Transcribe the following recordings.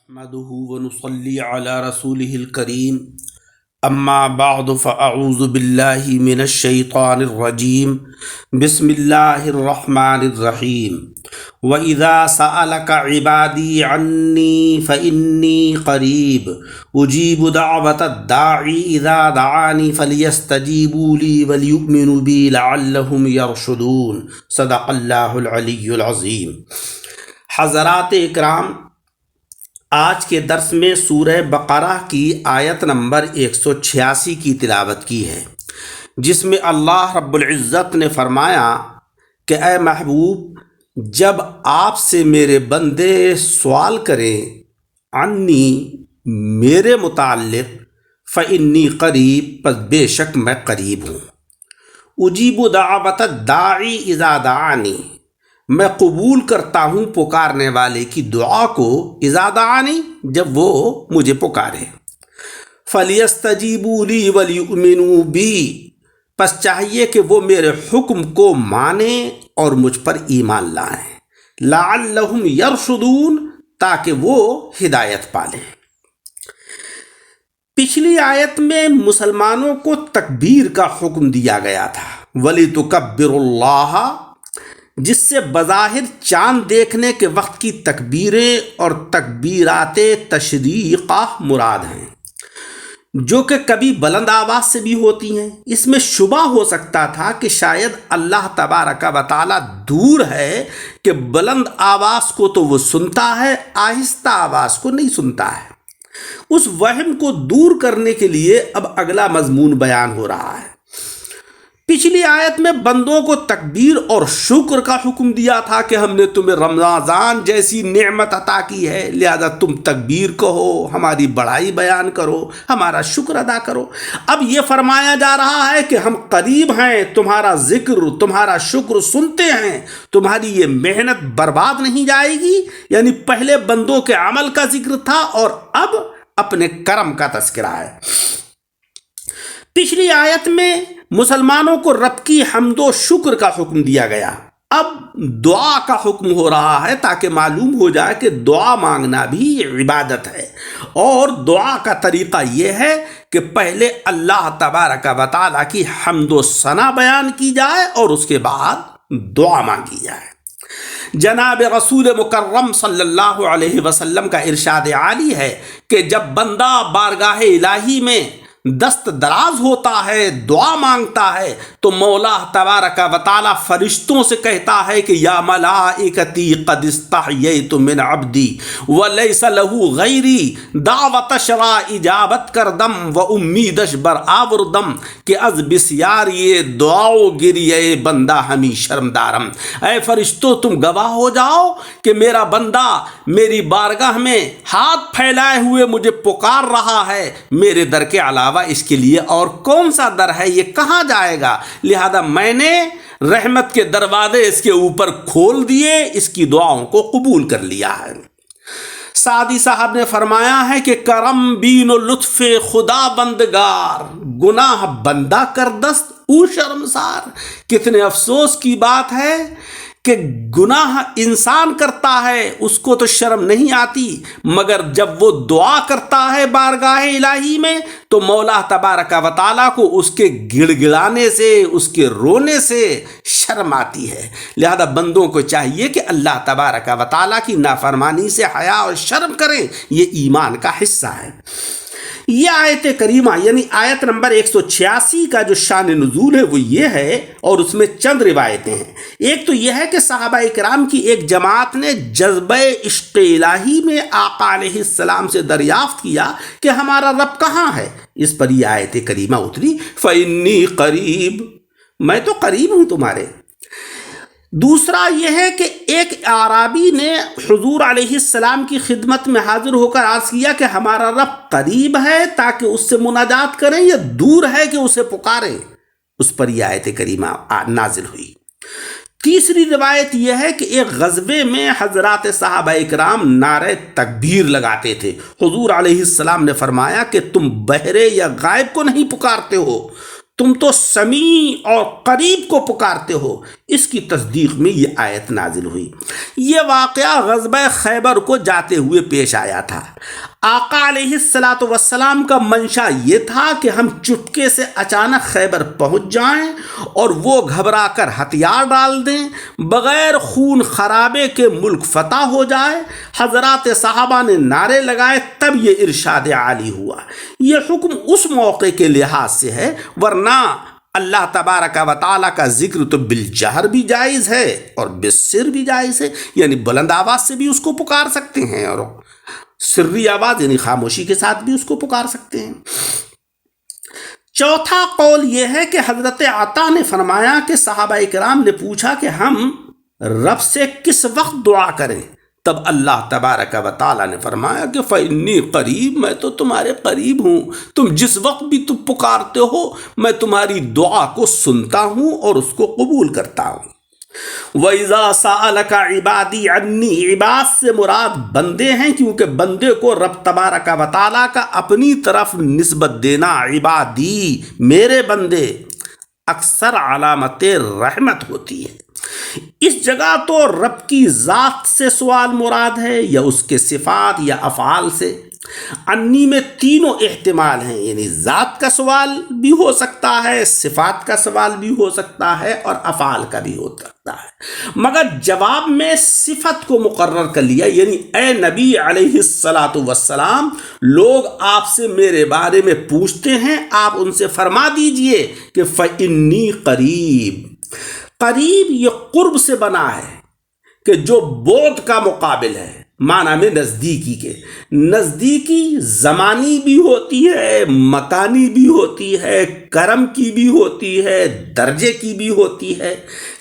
نحمده ونصلي على رسوله الكريم اما بعد فاعوذ بالله من الشيطان الرجيم بسم الله الرحمن الرحيم واذا سألك عبادي عني فاني قريب اجيب دعوة الداعي اذا دعاني فليستجيبوا لي وليؤمنوا بي لعلهم يرشدون صدق الله العلي العظيم۔ حضرات اکرام، آج کے درس میں سورہ بقرہ کی آیت نمبر 186 کی تلاوت کی ہے، جس میں اللہ رب العزت نے فرمایا کہ اے محبوب، جب آپ سے میرے بندے سوال کریں عنی، میرے متعلق، فإنی قریب، پس بے شک میں قریب ہوں، اجیب دعوت الداعی اذا دعانی، میں قبول کرتا ہوں پکارنے والے کی دعا کو، اذا دعانی، جب وہ مجھے پکارے، فَلْيَسْتَجِيبُوا لِي وَلْيُؤْمِنُوا بِي، پس چاہیے کہ وہ میرے حکم کو مانیں اور مجھ پر ایمان لائیں، لَعَلَّهُمْ يَرْشُدُونَ، تاکہ وہ ہدایت پالیں۔ پچھلی آیت میں مسلمانوں کو تکبیر کا حکم دیا گیا تھا، وَلِتُكَبِّرُوا اللَّهَ، جس سے بظاہر چاند دیکھنے کے وقت کی تکبیریں اور تکبیرات تشریقہ مراد ہیں، جو کہ کبھی بلند آواز سے بھی ہوتی ہیں۔ اس میں شبہ ہو سکتا تھا کہ شاید اللہ تبارک و تعالی دور ہے کہ بلند آواز کو تو وہ سنتا ہے، آہستہ آواز کو نہیں سنتا ہے۔ اس وہم کو دور کرنے کے لیے اب اگلا مضمون بیان ہو رہا ہے۔ پچھلی آیت میں بندوں کو تکبیر اور شکر کا حکم دیا تھا کہ ہم نے تمہیں رمضان جیسی نعمت عطا کی ہے، لہذا تم تکبیر کہو، ہماری بڑائی بیان کرو، ہمارا شکر ادا کرو۔ اب یہ فرمایا جا رہا ہے کہ ہم قریب ہیں، تمہارا ذکر، تمہارا شکر سنتے ہیں، تمہاری یہ محنت برباد نہیں جائے گی۔ یعنی پہلے بندوں کے عمل کا ذکر تھا اور اب اپنے کرم کا تذکرہ ہے۔ پچھلی آیت میں مسلمانوں کو رب کی حمد و شکر کا حکم دیا گیا، اب دعا کا حکم ہو رہا ہے تاکہ معلوم ہو جائے کہ دعا مانگنا بھی عبادت ہے، اور دعا کا طریقہ یہ ہے کہ پہلے اللہ تبارک و تعالیٰ کی حمد و ثنا بیان کی جائے اور اس کے بعد دعا مانگی جائے۔ جناب رسول مکرم صلی اللہ علیہ وسلم کا ارشاد عالی ہے کہ جب بندہ بارگاہ الہی میں دست دراز ہوتا ہے، دعا مانگتا ہے، تو مولا تبارک و تعالی فرشتوں سے کہتا ہے کہ یا ملائکتی قد استحییت من عبدی ولیس له غیری، دعوت شرا اجابت کردم و امیدش بر آوردم کہ از بسیاری دعاؤ گریے بندہ ہمی شرمدارم۔ اے فرشتوں، تم گواہ ہو جاؤ کہ میرا بندہ میری بارگاہ میں ہاتھ پھیلائے ہوئے مجھے پکار رہا ہے، میرے در کے علاوہ اس کے لیے اور کون سا در ہے، یہ کہاں جائے گا؟ لہذا میں نے رحمت کے دروازے اس کے اوپر کھول دیے، اس کی دعاؤں کو قبول کر لیا ہے۔ سعدی صاحب نے فرمایا ہے کہ کرم بین و لطف خدا بندگار، گناہ بندہ کر دست او شرمسار۔ کتنے افسوس کی بات ہے کہ گناہ انسان کرتا ہے، اس کو تو شرم نہیں آتی، مگر جب وہ دعا کرتا ہے بارگاہ الہی میں تو مولا تبارک و تعالیٰ کو اس کے گڑ گڑانے سے، اس کے رونے سے شرم آتی ہے۔ لہذا بندوں کو چاہیے کہ اللہ تبارک و تعالیٰ کی نافرمانی سے حیا اور شرم کریں، یہ ایمان کا حصہ ہے۔ یہ آیت کریمہ یعنی آیت نمبر 186 کا جو شان نزول ہے وہ یہ ہے، اور اس میں چند روایتیں ہیں۔ ایک تو یہ ہے کہ صحابہ اکرام کی ایک جماعت نے جذبہ عشق الہی میں آقا علیہ السلام سے دریافت کیا کہ ہمارا رب کہاں ہے۔ اس پر یہ آیت کریمہ اتری، فَإِنِّي قریب، میں تو قریب ہوں تمہارے۔ دوسرا یہ ہے کہ ایک اعرابی نے حضور علیہ السلام کی خدمت میں حاضر ہو کر عرض کیا کہ ہمارا رب قریب ہے تاکہ اس سے مناجات کریں، یا دور ہے کہ اسے پکاریں۔ اس پر یہ آیت کریمہ نازل ہوئی۔ تیسری روایت یہ ہے کہ ایک غزوے میں حضرات صحابہ اکرام نعرہ تکبیر لگاتے تھے۔ حضور علیہ السلام نے فرمایا کہ تم بہرے یا غائب کو نہیں پکارتے ہو، تم تو سمیع اور قریب کو پکارتے ہو۔ اس کی تصدیق میں یہ آیت نازل ہوئی۔ یہ واقعہ غزوہ خیبر کو جاتے ہوئے پیش آیا تھا۔ آقا علیہ الصلاۃ والسلام کا منشا یہ تھا کہ ہم چپکے سے اچانک خیبر پہنچ جائیں اور وہ گھبرا کر ہتھیار ڈال دیں، بغیر خون خرابے کے ملک فتح ہو جائے۔ حضرات صحابہ نے نعرے لگائے، تب یہ ارشاد عالی ہوا۔ یہ حکم اس موقع کے لحاظ سے ہے، ورنہ اللہ تبارک و تعالیٰ کا ذکر تو بالجہر بھی جائز ہے اور بالسر بھی جائز ہے، یعنی بلند آواز سے بھی اس کو پکار سکتے ہیں اور سری آواز یعنی خاموشی کے ساتھ بھی اس کو پکار سکتے ہیں۔ چوتھا قول یہ ہے کہ حضرت عطا نے فرمایا کہ صحابہ کرام نے پوچھا کہ ہم رب سے کس وقت دعا کریں، تب اللہ تبارک و تعالیٰ نے فرمایا کہ فإنی قریب، میں تو تمہارے قریب ہوں، تم جس وقت بھی تم پکارتے ہو میں تمہاری دعا کو سنتا ہوں اور اس کو قبول کرتا ہوں۔ وَإِذَا سَأَلَكَ عِبَادِي عَنِّي، عباد سے مراد بندے ہیں، کیونکہ بندے کو رب تبارک و تعالیٰ کا اپنی طرف نسبت دینا، عبادی میرے بندے، اکثر علامت رحمت ہوتی ہے۔ اس جگہ تو رب کی ذات سے سوال مراد ہے یا اس کے صفات یا افعال سے۔ انی میں تینوں احتمال ہیں، یعنی ذات کا سوال بھی ہو سکتا ہے، صفات کا سوال بھی ہو سکتا ہے اور افعال کا بھی ہو سکتا ہے، مگر جواب میں صفت کو مقرر کر لیا، یعنی اے نبی علیہ الصلاۃ والسلام، لوگ آپ سے میرے بارے میں پوچھتے ہیں، آپ ان سے فرما دیجئے کہ فإنی قریب۔ قریب یہ قرب سے بنا ہے کہ جو بعد کا مقابل ہے، معنی میں نزدیکی کے۔ نزدیکی زمانی بھی ہوتی ہے، مکانی بھی ہوتی ہے، کرم کی بھی ہوتی ہے، درجے کی بھی ہوتی ہے۔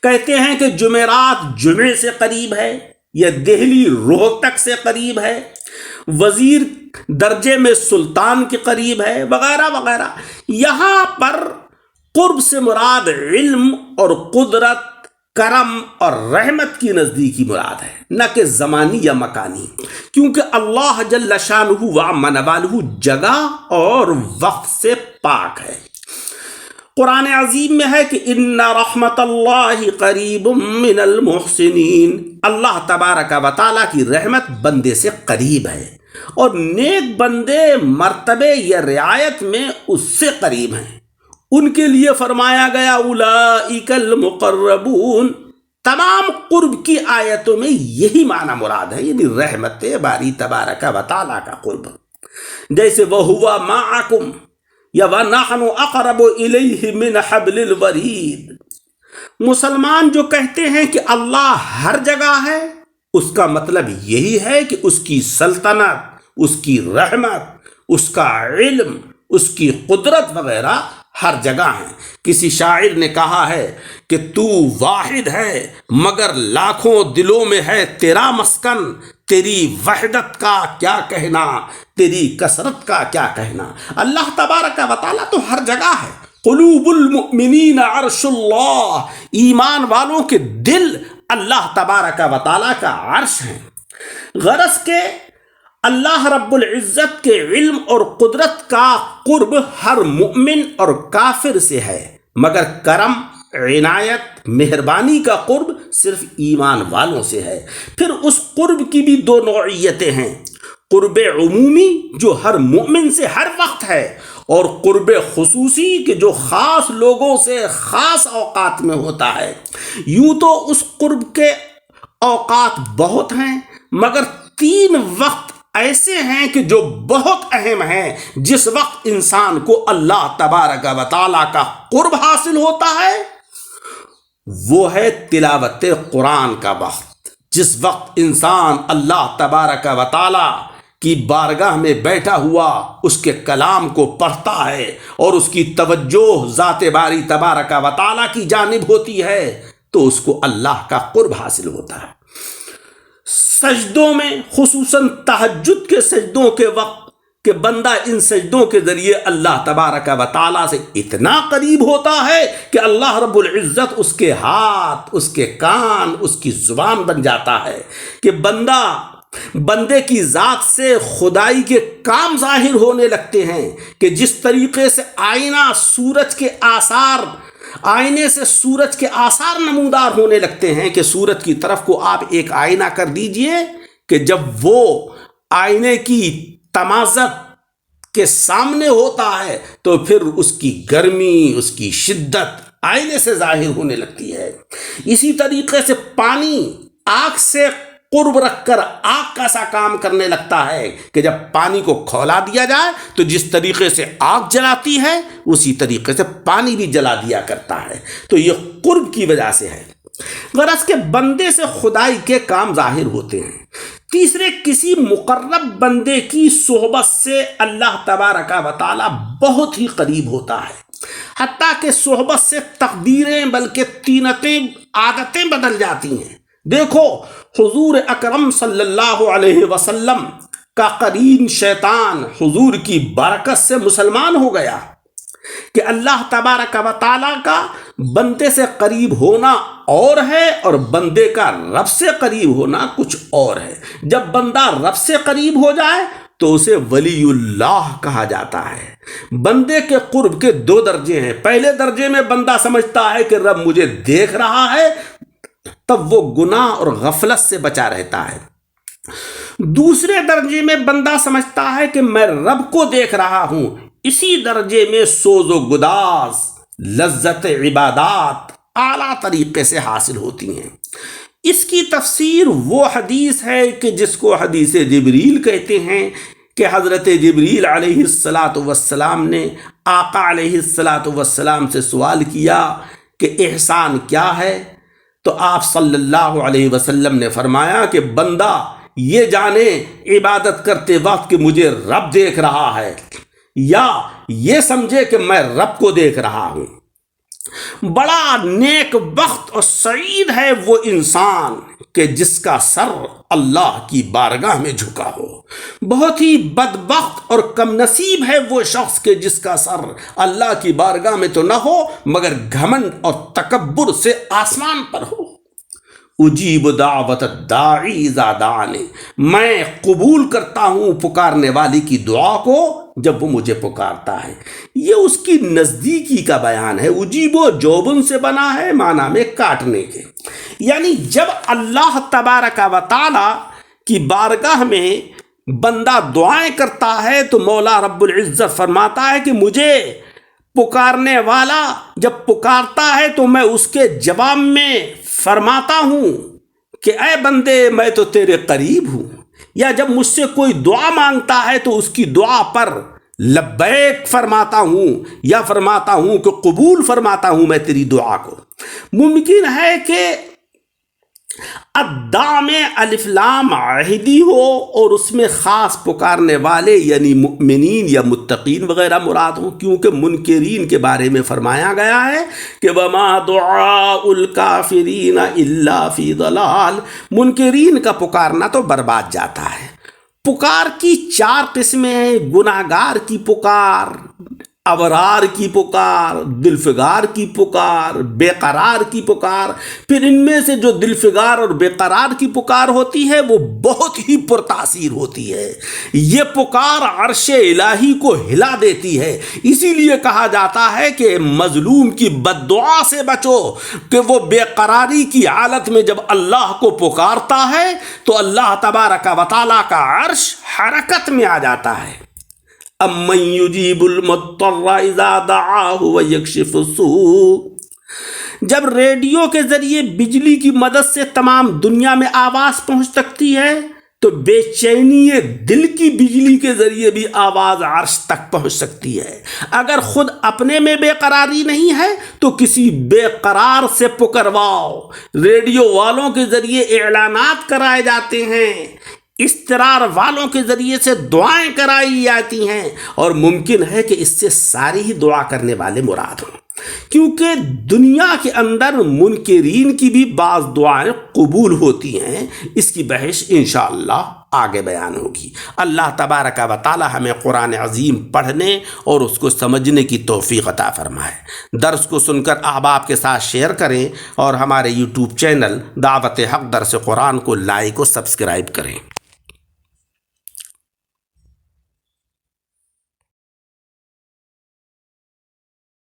کہتے ہیں کہ جمعرات جمعے سے قریب ہے، یا دہلی روہتک سے قریب ہے، وزیر درجے میں سلطان کے قریب ہے، وغیرہ وغیرہ۔ یہاں پر قرب سے مراد علم اور قدرت، کرم اور رحمت کی نزدیکی مراد ہے، نہ کہ زمانی یا مکانی، کیونکہ اللہ جل شانہ وعم نوالہ جگہ اور وقت سے پاک ہے۔ قرآن عظیم میں ہے کہ ان رحمت اللہ قریب من المحسنین، اللہ تبارک و تعالیٰ کی رحمت بندے سے قریب ہے، اور نیک بندے مرتبے یا رعایت میں اس سے قریب ہیں۔ ان کے لیے فرمایا گیا اولئک المقربون۔ تمام قرب کی آیتوں میں یہی معنی مراد ہے، یعنی رحمت باری تبارک و تعالیٰ کا قرب، جیسے وَهُوَ مَعَكُمْ یا وَنَحْنُ أَقْرَبُ إِلَيْهِ مِنْ حَبْلِ الْوَرِيدِ۔ مسلمان جو کہتے ہیں کہ اللہ ہر جگہ ہے، اس کا مطلب یہی ہے کہ اس کی سلطنت، اس کی رحمت، اس کا علم، اس کی قدرت وغیرہ ہر جگہ ہیں۔ کسی شاعر نے کہا ہے کہ تو واحد ہے مگر لاکھوں دلوں میں ہے تیرا مسکن، تیری وحدت کا کیا کہنا، تیری کثرت کا کیا کہنا۔ اللہ تبارک و تعالیٰ تو ہر جگہ ہے۔ قلوب المؤمنین عرش اللہ، ایمان والوں کے دل اللہ تبارک و تعالیٰ کا عرش ہیں۔ غرض کے اللہ رب العزت کے علم اور قدرت کا قرب ہر مؤمن اور کافر سے ہے، مگر کرم، عنایت، مہربانی کا قرب صرف ایمان والوں سے ہے۔ پھر اس قرب کی بھی دو نوعیتیں ہیں، قرب عمومی جو ہر مؤمن سے ہر وقت ہے، اور قرب خصوصی کہ جو خاص لوگوں سے خاص اوقات میں ہوتا ہے۔ یوں تو اس قرب کے اوقات بہت ہیں، مگر 3 وقت ایسے ہیں کہ جو بہت اہم ہیں، جس وقت انسان کو اللہ تبارک و تعالیٰ کا قرب حاصل ہوتا ہے، وہ ہے تلاوت قرآن کا وقت۔ جس وقت انسان اللہ تبارک و تعالیٰ کی بارگاہ میں بیٹھا ہوا اس کے کلام کو پڑھتا ہے اور اس کی توجہ ذات باری تبارک و تعالیٰ کی جانب ہوتی ہے، تو اس کو اللہ کا قرب حاصل ہوتا ہے۔ سجدوں میں، خصوصاً تہجد کے سجدوں کے وقت، کہ بندہ ان سجدوں کے ذریعے اللہ تبارک و تعالیٰ سے اتنا قریب ہوتا ہے کہ اللہ رب العزت اس کے ہاتھ، اس کے کان، اس کی زبان بن جاتا ہے، کہ بندے کی ذات سے خدائی کے کام ظاہر ہونے لگتے ہیں، کہ جس طریقے سے آئینہ سورج کے آثار آئینے سے سورج کے آثار نمودار ہونے لگتے ہیں کہ سورج کی طرف کو آپ ایک آئینہ کر دیجئے کہ جب وہ آئینے کی تمازت کے سامنے ہوتا ہے تو پھر اس کی گرمی، اس کی شدت آئینے سے ظاہر ہونے لگتی ہے۔ اسی طریقے سے پانی آگ سے قرب رکھ کر آگ کا سا کام کرنے لگتا ہے کہ جب پانی کو کھولا دیا جائے تو جس طریقے سے آگ جلاتی ہے اسی طریقے سے پانی بھی جلا دیا کرتا ہے۔ تو یہ قرب کی وجہ سے ہے۔ غرض کے بندے سے خدائی کے کام ظاہر ہوتے ہیں۔ تیسرے، کسی مقرب بندے کی صحبت سے اللہ تبارک و تعالی بہت ہی قریب ہوتا ہے، حتیٰ کہ صحبت سے تقدیریں بلکہ طینتیں، عادتیں بدل جاتی ہیں۔ دیکھو حضور اکرم صلی اللہ علیہ وسلم کا قرین شیطان حضور کی برکت سے مسلمان ہو گیا کہ اللہ تبارک و تعالیٰ کا بندے سے قریب ہونا اور ہے اور بندے کا رب سے قریب ہونا کچھ اور ہے۔ جب بندہ رب سے قریب ہو جائے تو اسے ولی اللہ کہا جاتا ہے۔ بندے کے قرب کے دو درجے ہیں۔ پہلے درجے میں بندہ سمجھتا ہے کہ رب مجھے دیکھ رہا ہے، تب وہ گناہ اور غفلت سے بچا رہتا ہے۔ دوسرے درجے میں بندہ سمجھتا ہے کہ میں رب کو دیکھ رہا ہوں، اسی درجے میں سوز و گداز، لذت عبادات اعلیٰ طریقے سے حاصل ہوتی ہیں۔ اس کی تفسیر وہ حدیث ہے کہ جس کو حدیث جبریل کہتے ہیں کہ حضرت جبریل علیہ السلام نے آقا علیہ السلام سے سوال کیا کہ احسان کیا ہے؟ تو آپ صلی اللہ علیہ وسلم نے فرمایا کہ بندہ یہ جانے عبادت کرتے وقت کہ مجھے رب دیکھ رہا ہے، یا یہ سمجھے کہ میں رب کو دیکھ رہا ہوں۔ بڑا نیک بخت اور سعید ہے وہ انسان کہ جس کا سر اللہ کی بارگاہ میں جھکا ہو۔ بہت ہی بدبخت اور کم نصیب ہے وہ شخص کہ جس کا سر اللہ کی بارگاہ میں تو نہ ہو مگر گھمنڈ اور تکبر سے آسمان پر ہو۔ اجیب دعوت الداعی اذا دعانی، میں قبول کرتا ہوں پکارنے والی کی دعا کو جب وہ مجھے پکارتا ہے۔ یہ اس کی نزدیکی کا بیان ہے۔ اجیب و جوبن سے بنا ہے معنی میں کاٹنے کے، یعنی جب اللہ تبارک و تعالی کی بارگاہ میں بندہ دعائیں کرتا ہے تو مولا رب العزت فرماتا ہے کہ مجھے پکارنے والا جب پکارتا ہے تو میں اس کے جواب میں فرماتا ہوں کہ اے بندے میں تو تیرے قریب ہوں، یا جب مجھ سے کوئی دعا مانگتا ہے تو اس کی دعا پر لبیک فرماتا ہوں یا فرماتا ہوں کہ قبول فرماتا ہوں میں تیری دعا کو۔ ممکن ہے کہ الدعاء میں الف لام عہدی ہو اور اس میں خاص پکارنے والے یعنی مؤمنین یا متقین وغیرہ مراد ہوں، کیونکہ منکرین کے بارے میں فرمایا گیا ہے کہ وَمَا دُعَاءُ الْكَافِرِينَ إِلَّا فِي ضَلَالٍ، منکرین کا پکارنا تو برباد جاتا ہے۔ پکار کی چار قسمیں ہیں: گناہگار کی پکار، ابرار کی پکار، دلفگار کی پکار، بے قرار کی پکار۔ پھر ان میں سے جو دلفگار اور بے قرار کی پکار ہوتی ہے وہ بہت ہی پرتاثیر ہوتی ہے۔ یہ پکار عرش الہی کو ہلا دیتی ہے۔ اسی لیے کہا جاتا ہے کہ مظلوم کی بد دعا سے بچو کہ وہ بے قراری کی حالت میں جب اللہ کو پکارتا ہے تو اللہ تبارک و تعالیٰ کا عرش حرکت میں آ جاتا ہے۔ امن یجیب المضطر اذا دعاہ ویکشف السوء، جب ریڈیو کے ذریعے بجلی کی مدد سے تمام دنیا میں آواز پہنچ سکتی ہے تو بے چینی دل کی بجلی کے ذریعے بھی آواز عرش تک پہنچ سکتی ہے۔ اگر خود اپنے میں بے قراری نہیں ہے تو کسی بے قرار سے پکرواؤ۔ ریڈیو والوں کے ذریعے اعلانات کرائے جاتے ہیں، استرار والوں کے ذریعے سے دعائیں کرائی جاتی ہیں، اور ممکن ہے کہ اس سے ساری ہی دعا کرنے والے مراد ہوں، کیونکہ دنیا کے اندر منکرین کی بھی بعض دعائیں قبول ہوتی ہیں۔ اس کی بحث انشاءاللہ آگے بیان ہوگی۔ اللہ تبارک و تعالی ہمیں قرآن عظیم پڑھنے اور اس کو سمجھنے کی توفیق عطا فرمائے۔ درس کو سن کر احباب کے ساتھ شیئر کریں اور ہمارے یوٹیوب چینل دعوت حق درس قرآن کو لائک و سبسکرائب کریں۔